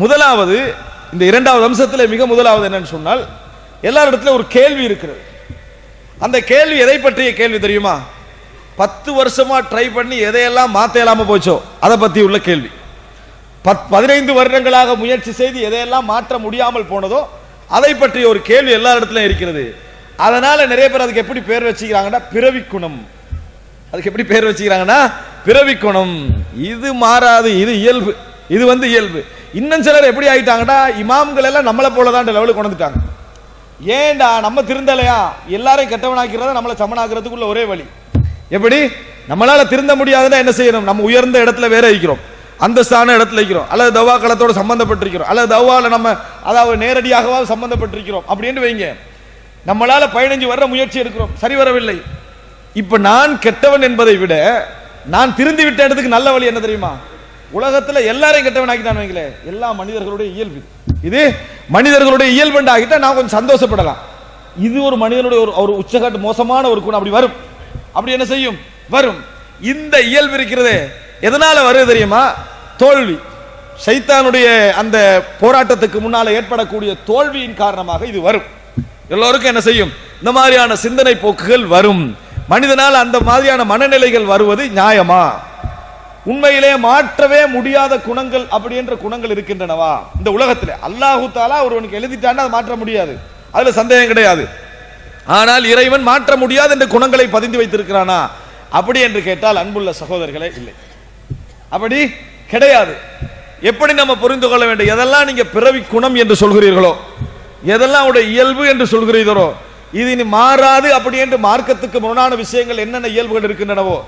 முதலாவது இந்த இரண்டாவது அம்சத்தில் மிக முதலாவது என்னன்னு சொன்னால், எல்லாரிடத்துல ஒரு கேள்வி இருக்கிறது. அந்த கேள்வி எதை பற்றிய கேள்வி தெரியுமா? 10 வருஷமா ட்ரை பண்ணி எதையெல்லாம் மாத்த இயலாம போச்சோ அதை பத்தி உள்ள கேள்வி. 15 வருடங்களாக முயற்சி செய்து எதையெல்லாம் மாற்ற முடியாமல் போனதோ அதை பற்றிய ஒரு கேள்வி எல்லா இடத்துலயும் இருக்கிறது. அதனால நிறைய பேர் அதுக்கு எப்படி பேர் வச்சுக்கிறாங்கன்னா பிறவிக்குணம். அதுக்கு எப்படி பேர் வச்சுக்கிறாங்கன்னா பிறவிக்குணம். இது மாறாது, இது இயல்பு, இது இயல்பு. இன்னும் சிலர் எப்படி ஆயிட்டாங்கடா, இமாம்கள் எல்லாம் நம்மளை போலதான் லெவலுக்கு கொண்டுட்டாங்க. ஏண்டா நம்ம திருந்தலையா, எல்லாரையும் கெட்டவனாக்கிறத நம்மளை சமனாக்குறதுக்குள்ள ஒரே வழி. எப்படி நம்மளால திருந்த முடியாதுன்னா என்ன செய்யணும்? நம்ம உயர்ந்த இடத்துல வேற இருக்கிறோம், அந்தஸ்தான இடத்துல இருக்கிறோம், அல்லது தவா களத்தோடு சம்பந்தப்பட்டிருக்கிறோம், அல்லது தவால நம்ம அதாவது நேரடியாகவாவது சம்பந்தப்பட்டிருக்கிறோம் அப்படின்னு வைங்க. நம்மளால 15 வருட முயற்சி எடுக்கிறோம், சரி வரவில்லை. இப்ப நான் கெட்டவன் என்பதை விட நான் திருந்தி விட்ட இடத்துக்கு நல்ல வழி என்ன தெரியுமா? உலகத்துல எல்லாரையும் கெட்டவன் ஆக்கிட்டான் வைங்களே, எல்லா மனிதர்களுடைய இயல்பு. இது மனிதர்களுடைய இயல்பு ஆகிட்டா நான் கொஞ்சம் சந்தோஷப்படலாம். இது ஒரு மனிதனுடைய ஒரு உச்சகட்டு மோசமான ஒரு குணம். அப்படி வரும், அப்படி என்ன செய்யும்? வரும். இந்த இயல்பு இருக்கிறதே எதனால வருது தெரியுமா? தோல்வி, ஷைத்தானுடைய அந்த போராட்டத்துக்கு முன்னால ஏற்படக்கூடிய தோல்வியின் காரணமாக இது வரும். எல்லோருக்கும் என்ன செய்யும்? இந்த மாதிரியான சிந்தனை போக்குகள் வரும். மனிதனால் அந்த மாதிரியான மனநிலைகள் வருவது நியாயமா? உண்மையிலே மாற்றவே முடியாத குணங்கள் அப்படி என்ற குணங்கள் இருக்கின்றனவா இந்த உலகத்தில்? அல்லாஹு தாலா ஒருவனுக்கு எழுதிட்டான்னா அது மாற்ற முடியாது, அதுல சந்தேகம் கிடையாது. ஆனால் இறைவன் மாற்ற முடியாத என்ற குணங்களை பதிந்து வைத்திருக்கிறானா அப்படி என்று கேட்டால் அன்புள்ள சகோதரர்களே இல்லை, அப்படி கிடையாது. எப்படி நம்ம புரிந்து கொள்ள வேண்டும்? எதெல்லாம் நீங்க பிறவி குணம் என்று சொல்கிறீர்களோ, எதெல்லாம் உடைய இயல்பு என்று சொல்கிறீர்களோ, இது இனி மாறாது அப்படி என்று மார்க்கத்துக்கு முரணான விஷயங்கள் என்னென்ன இயல்புகள் இருக்கின்றனவோ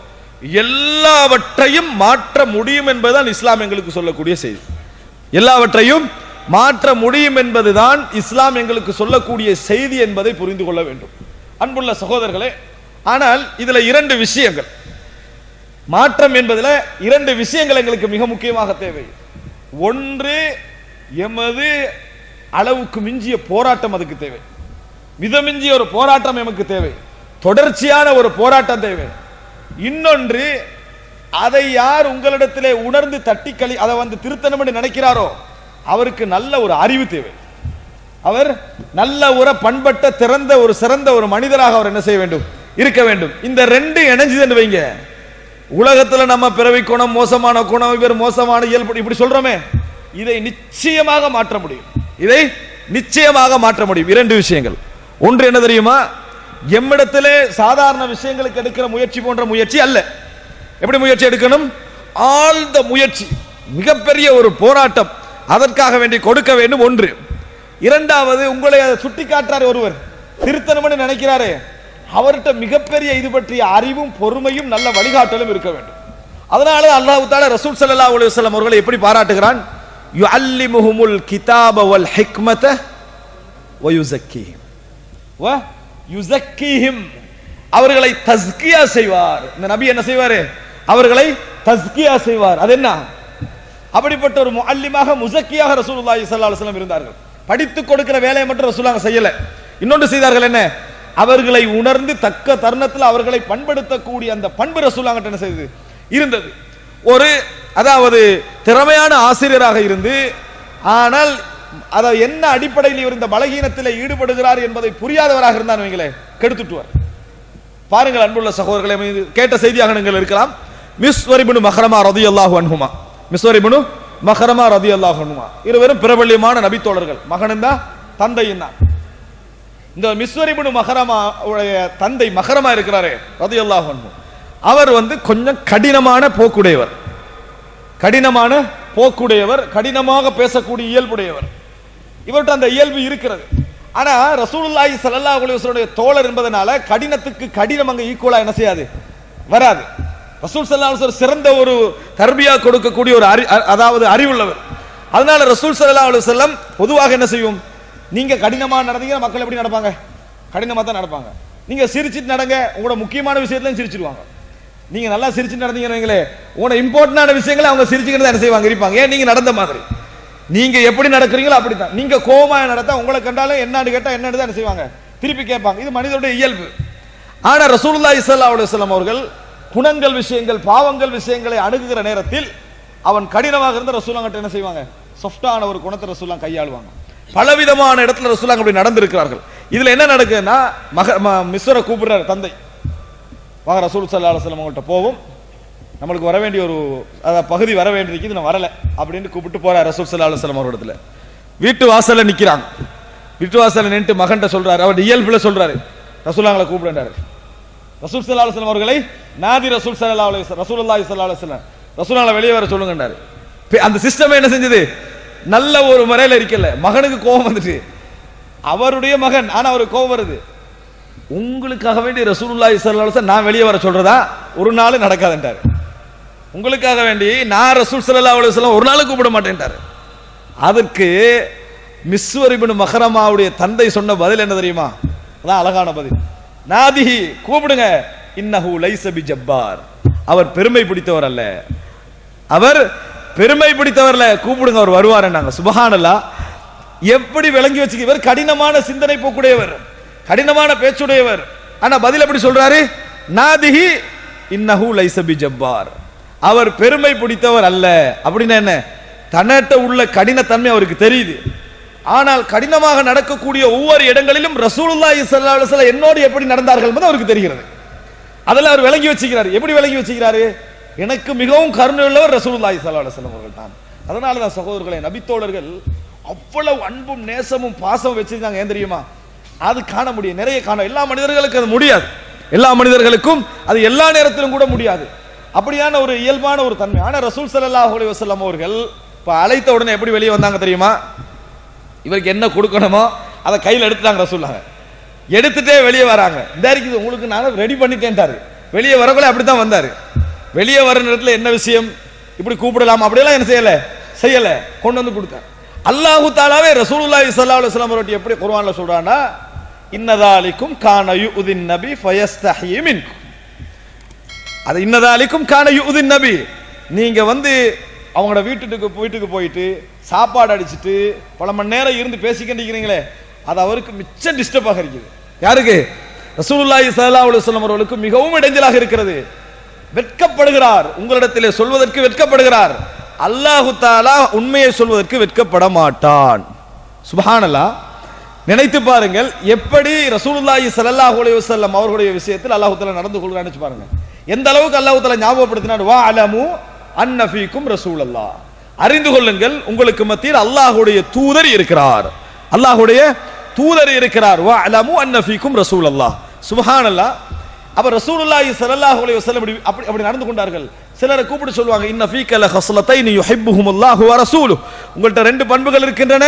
எல்லாவற்றையும் மாற்ற முடியும் என்பதுதான் இஸ்லாம் எங்களுக்கு சொல்லக்கூடிய செய்தி. எல்லாவற்றையும் மாற்ற முடியும் என்பதுதான் இஸ்லாம் எங்களுக்கு சொல்லக்கூடிய செய்தி என்பதை புரிந்து கொள்ள வேண்டும் அன்புள்ள சகோதரர்களே. ஆனால் இதுல 2 விஷயங்கள், மாற்றம் என்பதுல 2 விஷயங்கள் எங்களுக்கு மிக முக்கியமாக தேவை. ஒன்று, எமது அளவுக்கு மிஞ்சிய போராட்டம் அதுக்கு தேவை. மிதமிஞ்சிய ஒரு போராட்டம் எமக்கு தேவை, தொடர்ச்சியான ஒரு போராட்டம் தேவை. இன்னொன்று, அதை யார் உங்களிடத்திலே உணர்ந்து தட்டிக்களி அதை திருத்தணும் என்று நினைக்கிறாரோ அவருக்கு நல்ல ஒரு அறிவு தேவை. அவர் நல்ல ஒரு பண்பட்ட திறந்த ஒரு சிறந்த ஒரு மனிதராக அவர் என்ன செய்ய வேண்டும்? இருக்க வேண்டும். இந்த 2 இணைஞ்சது வைங்க, உலகத்துல நம்ம பிறவி குணம், மோசமான குணம், இவர் மோசமான இயல்பு இப்படி சொல்றோமே, இதை நிச்சயமாக மாற்ற முடியும். இதை நிச்சயமாக மாற்ற முடியும். 2 விஷயங்கள். ஒன்று என்ன தெரியுமா? எம்மிடத்திலே சாதாரண விஷயங்களுக்கு எடுக்கிற முயற்சி போன்ற முயற்சி அல்ல. எப்படி முயற்சி எடுக்கணும்? ஆழ்ந்த முயற்சி, மிகப்பெரிய ஒரு போராட்டம் அதற்காக வேண்டி கொடுக்க வேண்டும். ஒன்று. இரண்டாவது, உங்களை சுட்டி காட்டுறாரு ஒருவர், திருத்தணும் நினைக்கிறாரே, அவர்கிட்ட மிகப்பெரிய இது பற்றிய அறிவும் பொறுமையும் நல்ல வழிகாட்டலும் இருக்க வேண்டும். அதனால அல்லாஹ் தஆலா ரசூல் ஸல்லல்லாஹு அலைஹி வஸல்லம் அவர்களை எப்படி பாராட்டுகிறான்? யுஅல்லிமுஹுமுல் கிதாப வல் ஹிக்மத வ யுஸக்கீஹிம் வ யுஸக்கீஹிம், அவர்களை தஸ்கியா செய்வார். இந்த நபி என்ன செய்வாரு? அவர்களை தஸ்கியா செய்வார். அது என்ன? அப்படிப்பட்ட ஒரு முஅல்லிமாக முஸக்கியாக ரசூலுல்லாஹி ஸல்லல்லாஹு அலைஹி வஸல்லம் இருந்தார்கள். படித்து கொடுக்கிற வேலையை மட்டும் ரசூலுல்லாஹ் செய்யல, இன்னொன்று செய்தார்கள். என்ன? அவர்களை உணர்ந்து தக்க தருணத்தில் அவர்களை பண்படுத்தக்கூடிய அந்த பண்பு ரசூலுல்லாஹ் என்ன செய்தது? இருந்தது. ஒரு அதாவது திறமையான ஆசிரியராக இருந்து, ஆனால் அதை என்ன அடிப்படையில் இவர் இந்த பலகீனத்தில் ஈடுபடுகிறார் என்பதை புரியாதவராக இருந்தார் வைங்களே, கெடுத்துட்டுவார். பாருங்கள் அன்புள்ள சகோதரர்களே, கேட்ட செய்தியாக நீங்கள் இருக்கலாம். மிஸ்வர் இப்னு மஹ்ரமா ரலியல்லாஹு அன்ஹுமா, மிஸ்வர் இப்னு மஹ்ரமா ரலியல்லாஹு அன்ஹுமா இருவரும் பிரபல்யமான நபி தோழர்கள், மகனும் தான் தந்தையும் தான். இந்த மிஸ்வர் இப்னு மஹ்ரமா உடைய தந்தை மஹ்ரமா இருக்கிறாரே ரலியல்லாஹு அன்ஹு, அவர் கொஞ்சம் கடினமான போக்குடையவர், கடினமான போக்குடையவர், கடினமாக பேசக்கூடிய இயல்புடையவர். இவர்கிட்ட அந்த இயல்பு இருக்கிறது. ஆனா ரசூலுல்லாஹி ஸல்லல்லாஹு அலைஹி வஸல்லம் தோழர் என்பதனால கடினத்துக்கு கடினம் அங்க ஈக்குவலா என்ன செய்யாது? வராது. ரசூல் ஸல்லல்லாஹு அலைஹி வஸல்லம் சிறந்த ஒரு தர்பியா கொடுக்கக்கூடிய ஒரு அதாவது அறிவுள்ளவர். அதனால ரசூல் ஸல்லல்லாஹு அலைஹி வஸல்லம் பொதுவாக என்ன செய்யும்? நீங்க கடினமா நடந்தீங்க, மக்கள் எப்படி நடப்பாங்க? கடினமா தான் நடப்பாங்க. நீங்க சிரிச்சிட்டு நடங்க, உங்களோட முக்கியமான விஷயத்துல சிரிச்சிடுவாங்க. நீங்க நல்லா சிரிச்சுட்டு நடந்தீங்களே, உங்களோட இம்பார்ட்டன்டான விஷயங்களை அவங்க சிரிச்சுக்கிட்டு என்ன செய்வாங்க? இருப்பாங்க. ஏன்? நீங்க நடந்த மாதிரி. நீங்க எப்படி நடக்கிறீங்களோ அப்படித்தான். நீங்க கோபமா நடத்தா உங்களை கண்டாலும் என்னன்னு கேட்டா என்னன்னு தான் செய்வாங்க? திருப்பி கேட்பாங்க. இது மனிதனுடைய இயல்பு. ஆனா ரசூலுல்லாஹி ஸல்லல்லாஹு அலைஹி வஸல்லம் அவர்கள் குணங்கள் விஷயங்கள் பாவங்கள் விஷயங்களை அணுகுகிற நேரத்தில் அவன் கடினமாக இருந்த ரசூலுல்லாஹ் என்ன செய்வாங்க? சாஃப்டான ஒரு குணத்தை ரசூலுல்லாஹ் கையாளுவாங்க. பலவிதமான இடத்துல ரசூலுல்லாஹ் அப்படி நடந்திருக்கிறார்கள். இதுல என்ன நடக்குதுன்னா மிஸ்வரை கூப்பிடுறாரு தந்தை, வாங்க ரசூல் ஸல்லல்லாஹு அலைஹி வஸல்லம் அவங்கள்ட்ட போவோம், நம்மளுக்கு வர வேண்டிய ஒரு பகுதி வர வேண்டியிருக்குது, நான் வரல அப்படின்னு கூப்பிட்டு போறார் ரசூல் ஸல்லல்லாஹு அலைஹி வஸல்லம் அவர்களிடத்துல. வீட்டு வாசல்ல நிக்கிறாங்க. வீட்டு வாசல்ல நின்று மகன்கிட்ட சொல்றாரு, அவர் இயல்புல சொல்றாரு, ரசூலுல்லாஹ்வை கூப்பிடுறாரு. ரசூல் ஸல்லல்லாஹு அலைஹி வஸல்லம் அவர்களை நாதி ரசூல் ஸல்லல்லாஹு அலைஹி வஸல்லம் ரசூலுல்லாஹி ஸல்லல்லாஹு அலைஹி வஸல்லம் ரசூலுல்லாஹ் வெளியே வர சொல்லுங்கன்றாரு. அந்த சிஸ்டம் என்ன செஞ்சது, நல்ல ஒரு முறையில் இருக்கல. மகனுக்கு கோபம் வந்துட்டு, அவருடைய மகன், ஆனா அவருக்கு கோபம் வருது. உங்களுக்காக வேண்டி ரசூலுல்லாஹி ஸல்லல்லாஹு அலைஹி வஸல்லம் நான் வெளியே வர சொல்றதா ஒரு நாள் நடக்காதுன்றாரு. உங்களுக்காக வேண்டி நான் ரசூல் ஸல்லல்லாஹு அலைஹி வஸல்லம் ஒரு நாள் கூப்பிட மாட்டேன்ட்டாரு. அதுக்கு மிஸ்வர் இப்னு மஹரமாவுடைய தந்தை சொன்ன பதில் என்ன தெரியுமா? அதான் அழகான பதில். நாதிஹி, கூப்பிடுங்க, இன்னஹு லைஸ பிஜப்பார், அவர் பெருமை பிடித்தவர் அல்ல, அவர் பெருமை பிடித்தவர் அல்ல, கூப்பிடுங்க, அவர் வருவார். நாங்க சுப்ஹானல்லாஹ், எப்படி விளங்கி வச்சுக்க, இவர் கடினமான சிந்தனை போக்குடையவர், கடினமான பேச்சுடையவர். ஆனா பதில் எப்படி சொல்றாரு? நாதிஹி இன்னஹு லைஸ பிஜப்பார், அவர் பெருமை பிடித்தவர் அல்ல. அப்படின்னா என்ன, தன்னட்ட உள்ள கடினத்தன்மை அவருக்கு தெரியுது. ஆனால் கடினமாக நடக்கக்கூடிய ஒவ்வொரு இடங்களிலும் ரசூலுல்லாஹி ஸல்லல்லாஹு அலைஹி வஸல்லம் என்னோடு எப்படி நடந்தார்கள் என்பது அவருக்கு தெரிகிறது. அதெல்லாம் அவர் விளங்கி வச்சுக்கிறார். எப்படி விளங்கி வச்சுக்கிறாரு? எனக்கு மிகவும் கருணை உள்ளவர் ரசூலுல்லாஹி ஸல்லல்லாஹு அலைஹி வஸல்லம் அவர்கள் தான். அதனால தான் சகோதரர்களே, நபித்தோழர்கள் அவ்வளவு அன்பும் நேசமும் பாசமும் வச்சிருந்தாங்க. ஏன் தெரியுமா? அது காண முடியும், நிறைய காண, எல்லா மனிதர்களுக்கும் அது முடியாது, எல்லா மனிதர்களுக்கும் அது எல்லா நேரத்திலும் கூட முடியாது. அப்படியான ஒரு இயல்பான ஒரு தன்மை. ஆனா ரசூல் ஸல்லல்லாஹு அலைஹி வஸல்லம் அவர்கள் இப்ப அழைத்த உடனே எப்படி வெளியே வந்தாங்க தெரியுமா? இவருக்கு என்ன கொடுக்கணுமோ அதை கையில் எடுத்துட்டாங்க ரசூலுல்லாஹ். எடுத்துட்டே வெளியே வராங்க. இந்த இருக்குது உங்களுக்கு நான் ரெடி பண்ணிட்டேன்ட்டாரு. வெளியே வரக்குள்ள அப்படித்தான் வந்தாரு. வெளியே வர நேரத்தில் என்ன விஷயம், இப்படி கூப்பிடலாம் அப்படியெல்லாம் என்ன செய்யல, கொண்டு வந்து கொடுத்தார். அல்லாஹு தாலாவே ரசூலுல்லாஹி ஸல்லல்லாஹு அலைஹி வஸல்லம் அவர்களை எப்படி குர்ஆன்ல சொல்றானா, இன்னதாலிக்கும் கான யுதின் நபி ஃபயஸ்தஹி மின்கும், அது இன்னதாலிக்கும் கான யுதின் நபி, நீங்க அவங்களோட வீட்டுக்கு போயிட்டு சாப்பாடு அடிச்சுட்டு பல மணி நேரம் இருந்து பேசிக்கிட்டீங்களே, அது அவருக்கு மிச்சம் டிஸ்டர்பாக இருக்குது. யாருக்கு? ரசூலுல்லாஹி ஸல்லல்லாஹு அலைஹி வஸல்லம் அவர்களுக்கு மிகவும் இடைஞ்சலாக இருக்கிறது. வெட்கப்படுகிறார், உங்களிடத்திலே சொல்வதற்கு வெட்கப்படுகிறார். அல்லாஹு தஆலா உண்மையை சொல்வதற்கு வெட்கப்பட மாட்டான். சுப்ஹானல்லாஹ், நினைத்து பாருங்கள், எப்படி ரசூலுல்லாஹி ஸல்லல்லாஹு அலைஹி வஸல்லம் அவர்களுடைய விஷயத்தில் அல்லாஹு தஆலா நடந்து கொள்கிறான்னு பாருங்க. எந்த அளவுக்கு அல்லாஹு தஆலா ஞாபகப்படுத்தினார், வா அலமு அன்ன ஃபீக்கும் ரசூலல்லாஹ், அறிந்து கொள்ளுங்கள் உங்களுக்கு மத்தியில் அல்லாஹ்வுடைய தூதர் இருக்கிறார், அல்லாஹ்வுடைய தூதர் இருக்கிறார். வா அலமு அன்ன ஃபீக்கும் ரசூலல்லாஹ். சுப்ஹானல்லாஹ். அப்ப ரசூலுல்லாஹி ஸல்லல்லாஹு அலைஹி வஸல்லம் அப்படி நடந்து கொண்டார்கள். சிலரை கூப்பிட்டு சொல்லுவாங்க, இன்ன ஃபீக லஹஸ்லத்தைன் யுஹிப்புஹுமுல்லாஹு வ ரசூலுஹு, உங்கள்ட்ட ரெண்டு பண்புகள் இருக்கின்றன,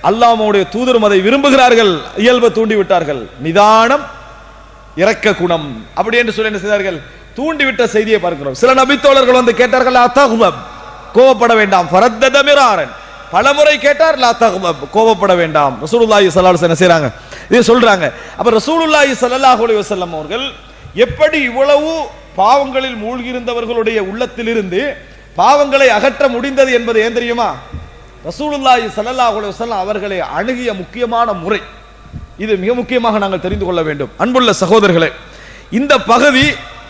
அல்லாஹ்வுடைய தூதரும் அதை விரும்புகிறார்கள். இயல்பை தூண்டி விட்டார்கள், நிதானம், இரக்க குணம், அப்படி என்று சொல்லி என்ன செய்தார்கள், தூண்டிவிட்ட செய்தியை பார்க்கிறோம். சில நபித்தோழர்கள் கேட்டார்கள், லா தக்லப், கோபப்பட வேண்டாம். ஃபரத்தத மிராரன், பலமுறை கேட்டார், லா தக்லப், கோபப்பட வேண்டாம். ரசூலுல்லாஹி ஸல்லல்லாஹு அலைஹி வஸல்லம் என்ன செய்றாங்க, இதை சொல்றாங்க. அப்ப ரசூலுல்லாஹி ஸல்லல்லாஹு அலைஹி வஸல்லம் அவர்கள் எப்படி இவ்வளவு பாவங்களில் மூழ்கியிருந்தவர்களுடைய உள்ளத்திலிருந்து பாவங்களை அகற்ற முடிந்தது என்பது ஏன் தெரியுமா? ரசூலுல்லாஹி ஸல்லல்லாஹு அலைஹி வஸல்லம் அவர்களை அணுகிய முக்கியமான முறை இது. மிக முக்கியமாக நாங்கள் தெரிந்து கொள்ள வேண்டும். அன்புள்ள சகோதரர்களே, இந்த பகுதி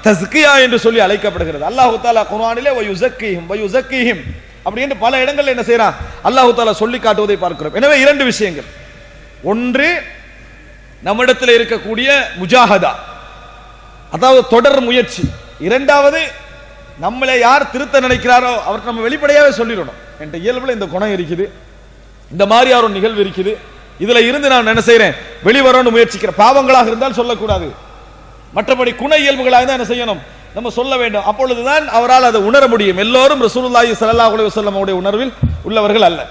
தஸ்கியா என்று சொல்லி அழைக்கப்படுகிறது. அல்லாஹு தஆலா குர்ஆனிலே வயுஸக்கீஹிம் அப்படி என்று பல இடங்களில் என்ன செய்யறான், அல்லாஹு தஆலா சொல்லி காட்டுவதை பார்க்கிறோம். எனவே இரண்டு விஷயங்கள், ஒன்று நம்மிடத்தில் இருக்கக்கூடிய முஜாஹதா, அதாவது தொடர் முயற்சி. இரண்டாவது, நம்மளை யார் திருத்த நினைக்கிறாரோ அவருக்கு நம்ம வெளிப்படையாவே சொல்லிடணும், என்ற இயல்புல இந்த குணம் இருக்குது, இந்த மாதிரி ஒரு நிகழ்வு இருக்குது, இதுல இருந்து நான் என்ன செய்யறேன், வெளிவரணும்னு முயற்சிக்கிறேன். பாவங்களாக இருந்தால் சொல்லக்கூடாது, மற்றபடி குண இயல்புகளாக தான் என்ன செய்யணும், நம்ம சொல்ல வேண்டும். அப்பொழுதுதான் அவரால் அதை உணர முடியும். எல்லோரும் ரசூலுல்லாஹி ஸல்லல்லாஹு அலைஹி வஸல்லம் உடைய உணர்வில் உள்ளவர்கள் அல்ல.